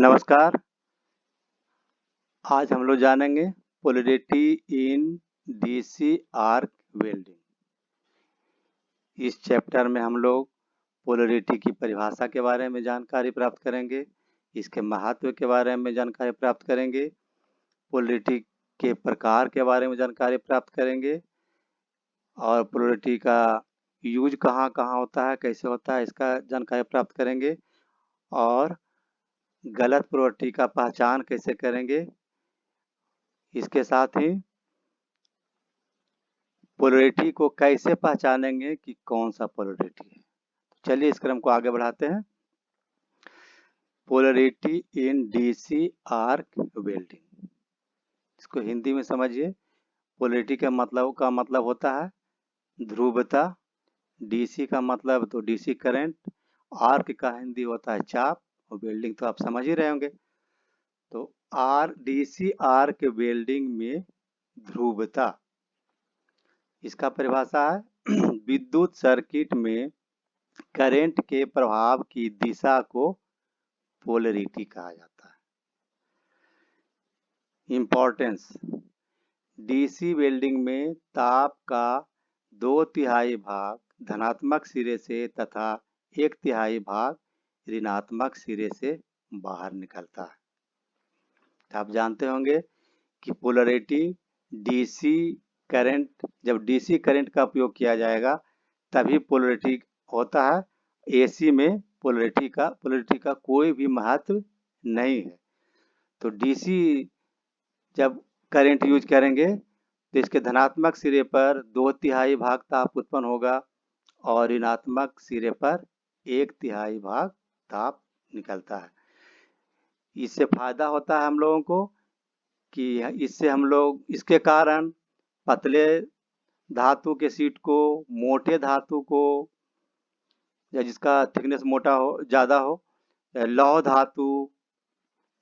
नमस्कार। आज हम लोग जानेंगे polarity in DC arc welding. इस चैप्टर में हम लोग पोलैरिटी की परिभाषा के बारे में जानकारी प्राप्त करेंगे, इसके महत्व के बारे में जानकारी प्राप्त करेंगे, पोलैरिटी के प्रकार के बारे में जानकारी प्राप्त करेंगे और पोलैरिटी का यूज कहाँ कहाँ होता है, कैसे होता है, इसका जानकारी प्राप्त करेंगे और गलत पोलैरिटी का पहचान कैसे करेंगे। इसके साथ ही पोलैरिटी को कैसे पहचानेंगे कि कौन सा पोलैरिटी है। चलिए इस क्रम को आगे बढ़ाते हैं। Polarity in DC arc welding, इसको हिंदी में समझिए। पोलैरिटी का मतलब होता है ध्रुवता, डीसी का मतलब तो डीसी करंट, आर्क का हिंदी होता है चाप और वेल्डिंग तो आप समझ ही रहे होंगे। तो डीसी आर्क वेल्डिंग में ध्रुवता, इसका परिभाषा है विद्युत सर्किट में करंट के प्रभाव की दिशा को पोलैरिटी कहा जाता है। इंपॉर्टेंस, डीसी वेल्डिंग में ताप का 2/3 भाग धनात्मक सिरे से तथा 1/3 भाग ऋणात्मक सिरे से बाहर निकलता है। आप जानते होंगे कि पोलैरिटी डीसी करंट, जब डीसी करंट का उपयोग किया जाएगा तभी पोलैरिटी होता है। एसी में पोलैरिटी का कोई भी महत्व नहीं है। तो डीसी जब करंट यूज करेंगे तो इसके धनात्मक सिरे पर 2/3 भाग ताप उत्पन्न होगा और ऋणात्मक सिरे पर 1/3 भाग ताप निकलता है। इससे फायदा होता है हम लोगों को कि इससे हम लोग, इसके कारण पतले धातु के शीट को, मोटे धातु को या जिसका थिकनेस मोटा हो, ज़्यादा हो, लौह धातु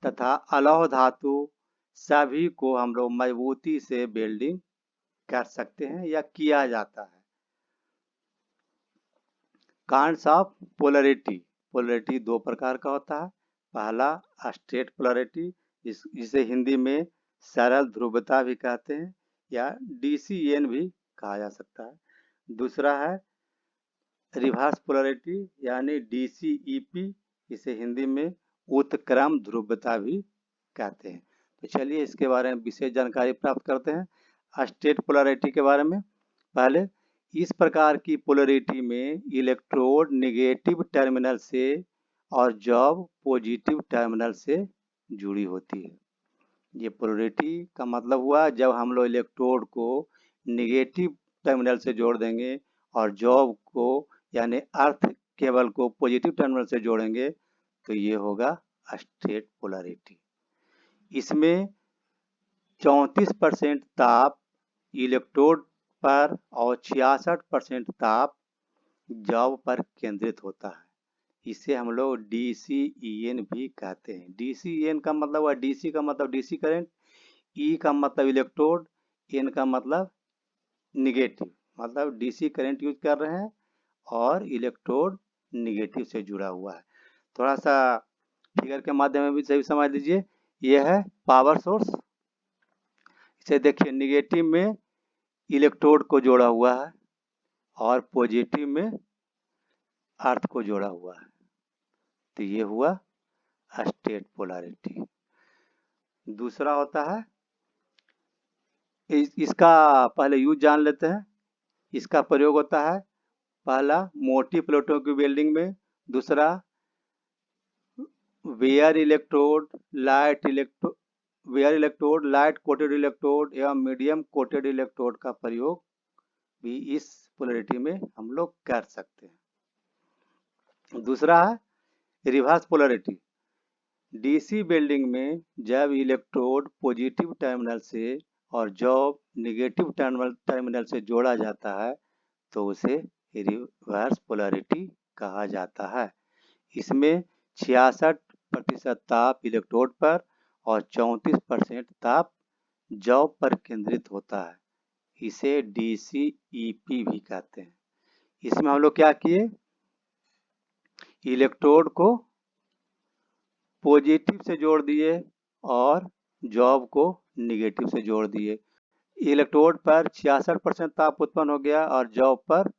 तथा अलौह धातु सभी को हम लोग मजबूती से वेल्डिंग कर सकते हैं या किया जाता है। काइंड्स ऑफ पोलैरिटी, पोलैरिटी 2 प्रकार का होता है। पहला स्ट्रेट पोलैरिटी, जिसे हिंदी में सरल ध्रुवता भी कहते हैं या डीसीएन भी कहा जा सकता है। दूसरा है रिवर्स पोलैरिटी यानी डीसीईपी, इसे हिंदी में उत्क्रम ध्रुवता भी कहते हैं। तो चलिए इसके बारे में विशेष जानकारी प्राप्त करते हैं। स्ट्रेट पोलैरिटी के बारे में पहले, इस प्रकार की पोलैरिटी में इलेक्ट्रोड नेगेटिव टर्मिनल से और जॉब पॉजिटिव टर्मिनल से जुड़ी होती है। ये पोलैरिटी का मतलब हुआ जब हम लोग इलेक्ट्रोड को नेगेटिव टर्मिनल से जोड़ देंगे और जॉब को यानी अर्थ केबल को पॉजिटिव टर्मिनल से जोड़ेंगे तो ये होगा स्ट्रेट पोलैरिटी। इसमें 34% ताप इलेक्ट्रोड पर और 66% ताप जॉब पर केंद्रित होता है। इसे हम लोग डीसीईएन भी कहते हैं। डीसीईएन का मतलब हुआ, डीसी का मतलब डीसी करंट, ई का मतलब इलेक्ट्रोड, एन का मतलब निगेटिव, मतलब डीसी करंट यूज कर रहे हैं और इलेक्ट्रोड निगेटिव से जुड़ा हुआ है। थोड़ा सा फिगर के माध्यम में भी सही समझ लीजिए। यह है पावर सोर्स। इसे देखिए, निगेटिव में इलेक्ट्रोड को जोड़ा हुआ है और पॉजिटिव में अर्थ को जोड़ा हुआ है, तो ये हुआ स्ट्रेट पोलैरिटी। दूसरा होता है, इसका पहले यूज जान लेते हैं। इसका प्रयोग होता है पहला मोटी प्लेटों की वेल्डिंग में, दूसरा bare electrode, light coated electrode एवं मीडियम कोटेड इलेक्ट्रोड का प्रयोग भी इस पोलैरिटी में हम लोग कर सकते हैं। दूसरा है रिवर्स पोलैरिटी। डीसी वेल्डिंग में जब इलेक्ट्रोड पॉजिटिव टर्मिनल से और जॉब नेगेटिव टर्मिनल से जोड़ा जाता है तो उसे रिवर्स पोलैरिटी कहा जाता है। इसमें 66% ताप इलेक्ट्रोड पर और 34% ताप जॉब पर केंद्रित होता है। इसे डीसीईपी भी कहते हैं। इसमें हम लोग क्या किए, इलेक्ट्रोड को पॉजिटिव से जोड़ दिए और जॉब को निगेटिव से जोड़ दिए। इलेक्ट्रोड पर 66% ताप उत्पन्न हो गया और जॉब पर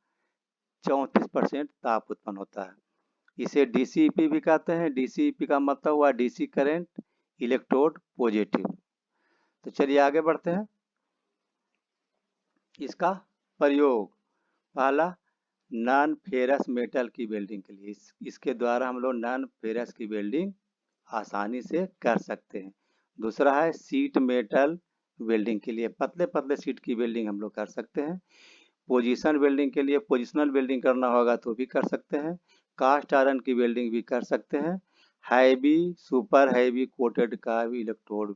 34% ताप उत्पन्न होता है। इसे डीसीईपी भी कहते हैं। डीसीईपी का मतलब हुआ डीसी करंट, इलेक्ट्रोड पॉजिटिव। तो चलिए आगे बढ़ते हैं। इसका प्रयोग पहला, नॉन फेरस मेटल की वेल्डिंग के लिए। इसके द्वारा हम लोग नॉन फेरस की वेल्डिंग आसानी से कर सकते हैं। दूसरा है सीट मेटल वेल्डिंग के लिए, पतले पतले सीट की वेल्डिंग हम लोग कर सकते हैं। पोजीशन वेल्डिंग के लिए पोजिशनल वेल्डिंग करना होगा तो भी कर सकते हैं। कास्ट आयरन की वेल्डिंग भी कर सकते हैं। हैवी सुपर हैवी कोटेड का भी इलेक्ट्रोड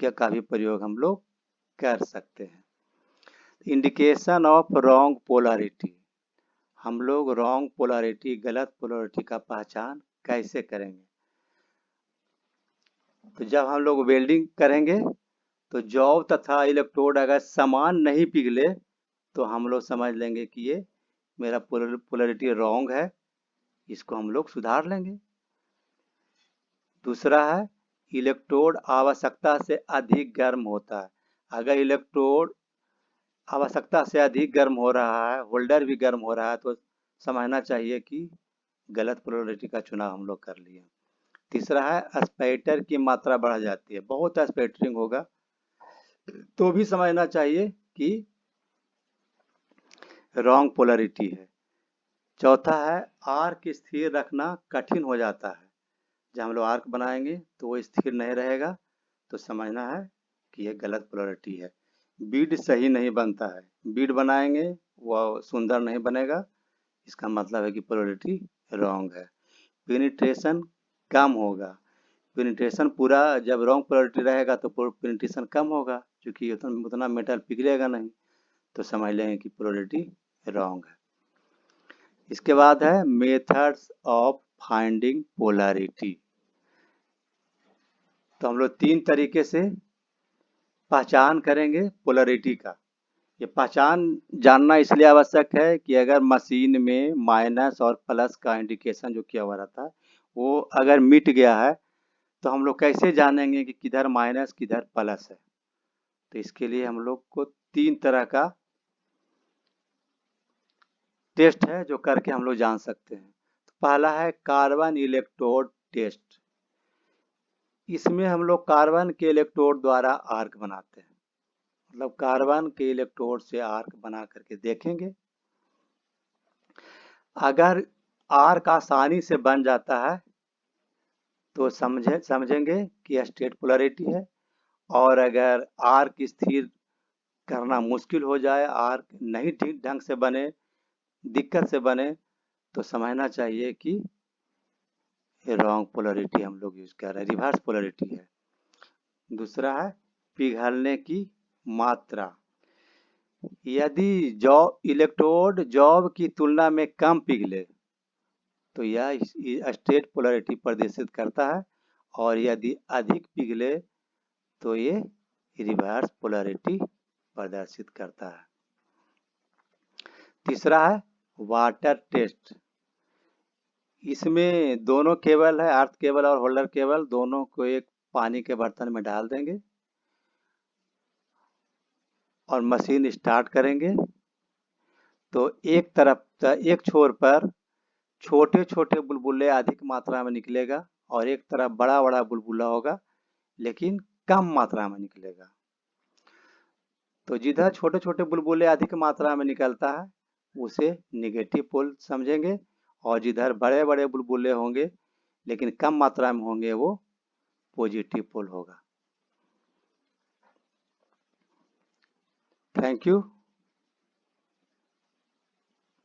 का भी प्रयोग हम लोग कर सकते हैं। इंडिकेशन ऑफ रॉन्ग पोलैरिटी, हम लोग रॉन्ग पोलैरिटी, गलत पोलैरिटी का पहचान कैसे करेंगे? तो जब हम लोग वेल्डिंग करेंगे तो जॉब तथा इलेक्ट्रोड अगर समान नहीं पिघले तो हम लोग समझ लेंगे कि ये मेरा पोलैरिटी रॉन्ग है, इसको हम लोग सुधार लेंगे। दूसरा है इलेक्ट्रोड आवश्यकता से अधिक गर्म होता है। अगर इलेक्ट्रोड आवश्यकता से अधिक गर्म हो रहा है, होल्डर भी गर्म हो रहा है, तो समझना चाहिए कि गलत पोलैरिटी का चुनाव हम लोग कर लिए। तीसरा है स्पैटर की मात्रा बढ़ जाती है, बहुत स्पैटरिंग होगा तो भी समझना चाहिए कि रॉन्ग पोलैरिटी है। चौथा है आर्क स्थिर रखना कठिन हो जाता है। जब हम लोग आर्क बनाएंगे तो वो स्थिर नहीं रहेगा तो समझना है कि ये गलत पोलैरिटी है। बीड सही नहीं बनता है, बीड बनाएंगे वो सुंदर नहीं बनेगा, इसका मतलब है कि पोलैरिटी रॉन्ग है। पेनिट्रेशन कम होगा, पेनिट्रेशन पूरा जब रॉन्ग पोलैरिटी रहेगा तो पेनिट्रेशन कम होगा क्योंकि उतना मेटल पिघलेगा नहीं, तो समझ लेंगे कि पोलैरिटी रॉन्ग है। इसके बाद है मेथड्स ऑफ फाइंडिंग पोलैरिटी। तो हम लोग 3 तरीके से पहचान करेंगे पोलैरिटी का। ये पहचान जानना इसलिए आवश्यक है कि अगर मशीन में माइनस और प्लस का इंडिकेशन जो किया हुआ रहता है वो अगर मिट गया है तो हम लोग कैसे जानेंगे कि किधर माइनस किधर प्लस है? तो इसके लिए हम लोग को 3 तरह का टेस्ट है जो करके हम लोग जान सकते हैं। तो पहला है कार्बन इलेक्ट्रोड टेस्ट। इसमें हम लोग कार्बन के इलेक्ट्रोड द्वारा आर्क बनाते हैं, मतलब कार्बन के इलेक्ट्रोड से आर्क बना करके देखेंगे। अगर आर्क आसानी से बन जाता है तो समझेंगे कि स्ट्रेट पोलैरिटी है, और अगर आर्क स्थिर करना मुश्किल हो जाए, आर्क नहीं ठीक ढंग से बने, दिक्कत से बने, तो समझना चाहिए कि रॉन्ग पोलैरिटी हम लोग यूज कर रहे हैं, रिवर्स पोलैरिटी है। दूसरा है पिघलने की मात्रा। यदि इलेक्ट्रोड जॉब की तुलना में कम पिघले तो यह स्ट्रेट पोलैरिटी प्रदर्शित करता है, और यदि अधिक पिघले तो ये रिवर्स पोलैरिटी प्रदर्शित करता है। तीसरा है वाटर टेस्ट। इसमें दोनों केबल है, अर्थ केबल और होल्डर केबल, दोनों को एक पानी के बर्तन में डाल देंगे और मशीन स्टार्ट करेंगे। तो एक छोर पर छोटे छोटे बुलबुले अधिक मात्रा में निकलेगा और एक तरफ बड़ा बड़ा बुलबुला होगा लेकिन कम मात्रा में निकलेगा। तो जिधर छोटे छोटे बुलबुले अधिक मात्रा में निकलता है उसे निगेटिव पोल समझेंगे, और जिधर बड़े बड़े बुलबुले होंगे लेकिन कम मात्रा में होंगे वो पॉजिटिव पोल होगा। Thank you.